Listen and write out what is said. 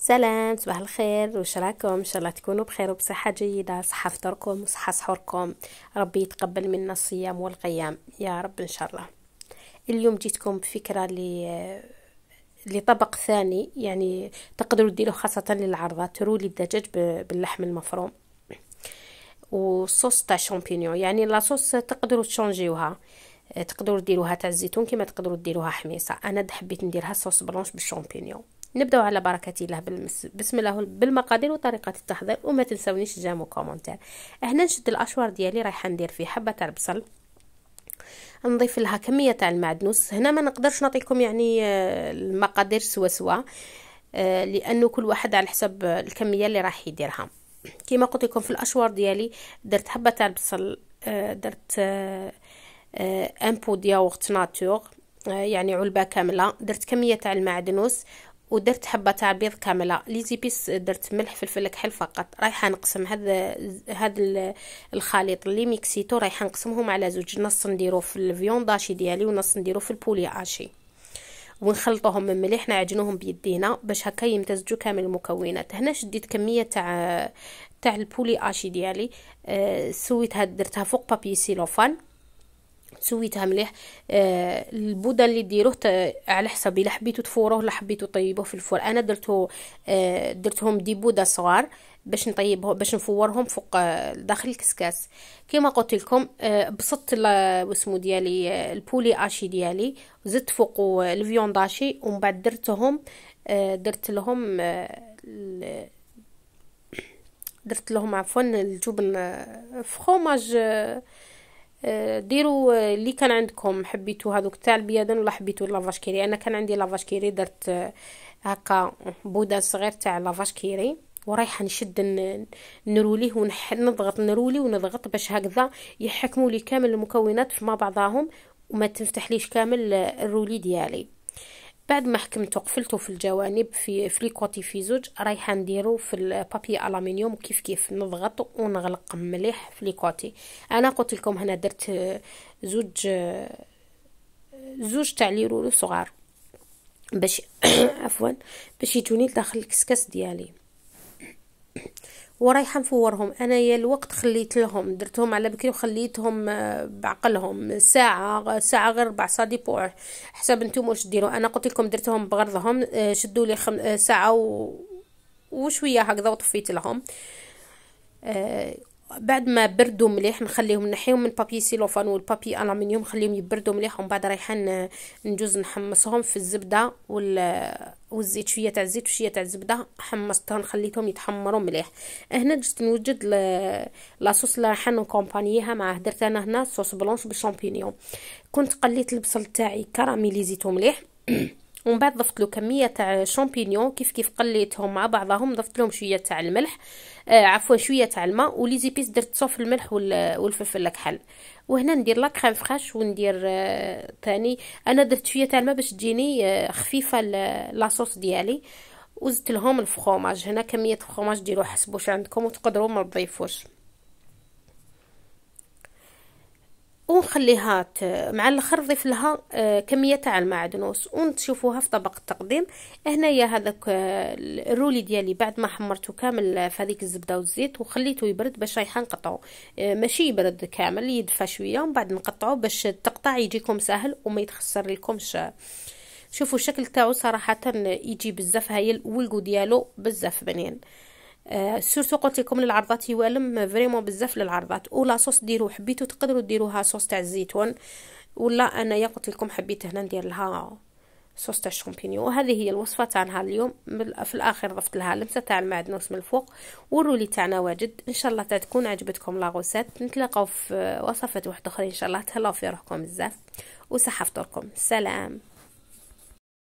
سلام، صباح الخير. وش راكم؟ ان شاء الله تكونوا بخير وبصحه جيده، صحه فطوركم وصحه سحوركم. ربي يتقبل منا الصيام والقيام يا رب ان شاء الله. اليوم جيتكم بفكره لطبق ثاني، يعني تقدروا ديروه خاصه للعرضات. رولي الدجاج باللحم المفروم وصوص تاع شامبينيون. يعني لاصوص تقدروا تشونجيوها، تقدروا ديروها تاع الزيتون كما تقدروا ديروها حميصه. انا حبيت نديرها صوص بلونش بالشامبينيون. نبداو على بركه الله بسم الله بالمقادير وطريقه التحضير، وما تنسونيش جامو كومونتير. هنا نشد الاشوار ديالي، رايحه ندير فيه حبه تاع البصل، نضيف لها كميه تاع المعدنوس. هنا ما نقدرش نعطيكم يعني المقادير سوا لانه كل واحد على حسب الكميه اللي راح يديرها. كما قلت لكم في الاشوار ديالي درت حبه تاع البصل، درت ان بو دياورت ناتور، يعني علبه كامله. درت كميه تاع المعدنوس ودرت حبه تاع بيض كامله. لي زيبيس درت ملح فلفل كحل فقط. رايحه نقسم هذا الخليط اللي ميكسيتو، رايحه نقسمهم على زوج، نص نديرو في الفيونداشي ديالي ونص نديرو في البولي اشي، ونخلطوهم مليح، نعجنوهم بيدينا باش هكا يمتزجوا كامل المكونات. هنا شديت كميه تاع البولي اشي ديالي، سويتها درتها فوق بابي سيلوفان، سويتها مليح. البودن اللي ديروه على حسب، الا حبيتو تفوروه لا حبيتو طيبوه في الفرن. انا درتهم دي بوده صغار باش نطيبه، باش نفورهم فوق داخل الكسكاس. كما قلت لكم بسطت واسمو ديالي البولي اشي ديالي، زدت فوق الفيونداشي، ومن بعد درت لهم عفوا الجبن فخوماج. ديروا اللي كان عندكم، حبيتوا هذوك تاع البيادن ولا حبيتوا لافاش كيري. انا كان عندي لافاش كيري، درت هكا بوده صغير تاع لافاش كيري، ورايحه نشد نروليه ونضغط نرولي ونضغط باش هكذا يحكموا لي كامل المكونات مع بعضهم وما تنفتحليش كامل الرولي ديالي. بعد ما حكمته قفلته في الجوانب في لي كوتي في زوج، رايحه نديرو في البابي الومنيوم كيف نضغط ونغلق مليح في لي كوتي. انا قلت لكم هنا درت زوج تاع لي رولو صغار باش عفوا باش يجوني لداخل الكسكاس ديالي، ورايحه نفورهم. انا يا الوقت خليت لهم، درتهم على بكري وخليتهم بعقلهم ساعه غير ربع صادي بو حسب نتوما واش ديروا. انا قلت لكم درتهم بغرضهم، شدوا لي ساعه وشويه هكذا وطفيت لهم. بعد ما بردوا مليح نخليهم، نحيهم من بابي سيلوفان والبابي الومنيوم، نخليهم يبردوا مليح، ومن بعد رايحه نجوز نحمصهم في الزبده والزيت، شويه تاع الزيت وشويه تاع الزبده، حمصتهم خليتهم يتحمروا مليح. هنا جست نوجد لاصوص اللي رايحه نكومبانيها معاه. درت انا هنا صوص بلونش بالشامبينيون. كنت قليت البصل تاعي كراميليزيتو مليح ومن بعد ضفت له كميه تاع شامبينيون كيف قليتهم مع بعضهم. ضفت لهم شويه تاع الملح، عفوا شويه تاع الماء، ولي زيبيس درت صوف الملح والفلفل الكحل. وهنا ندير لا كريم فريش وندير ثاني. انا درت شويه تاع الماء باش تجيني خفيفه لاصوص ديالي، وزدت لهم الفخوماج. هنا كميه الفخوماج ديروا حسبوا واش عندكم وتقدروا ما تضيفوش، ونخليها مع الاخر نضيف لها كميه تاع المعدنوس ونشوفوها في طبق التقديم. هنايا هذاك الرولي ديالي بعد ما حمرته كامل في هذيك الزبده والزيت وخليته يبرد باش رايحه نقطعه، ماشي يبرد كامل، يدفى شويه ومن بعد نقطعه باش التقطاع يجيكم سهل وما يتخسر لكمش. شوفوا الشكل تاعو صراحه يجي بزاف هايل، والقو ديالو بزاف بنين. سورتو قلت لكم للعرضات يوالم فريمون بزاف للعرضات. ولا صوص ديروا حبيتو تقدروا ديروها صوص تاع الزيتون، ولا انا قلت لكم حبيت هنا ندير لها صوص تاع الشامبينيون. وهذه هي الوصفه تاعنا اليوم. في الاخر ضفت لها لمسه تاع المعدنوس من الفوق، والرولي تاعنا واجد. ان شاء الله تكون عجبتكم لا غوسات. نتلاقاو في وصفات واحده اخرى ان شاء الله. تهلاو في روحكم بزاف وصحه فطوركم. سلام.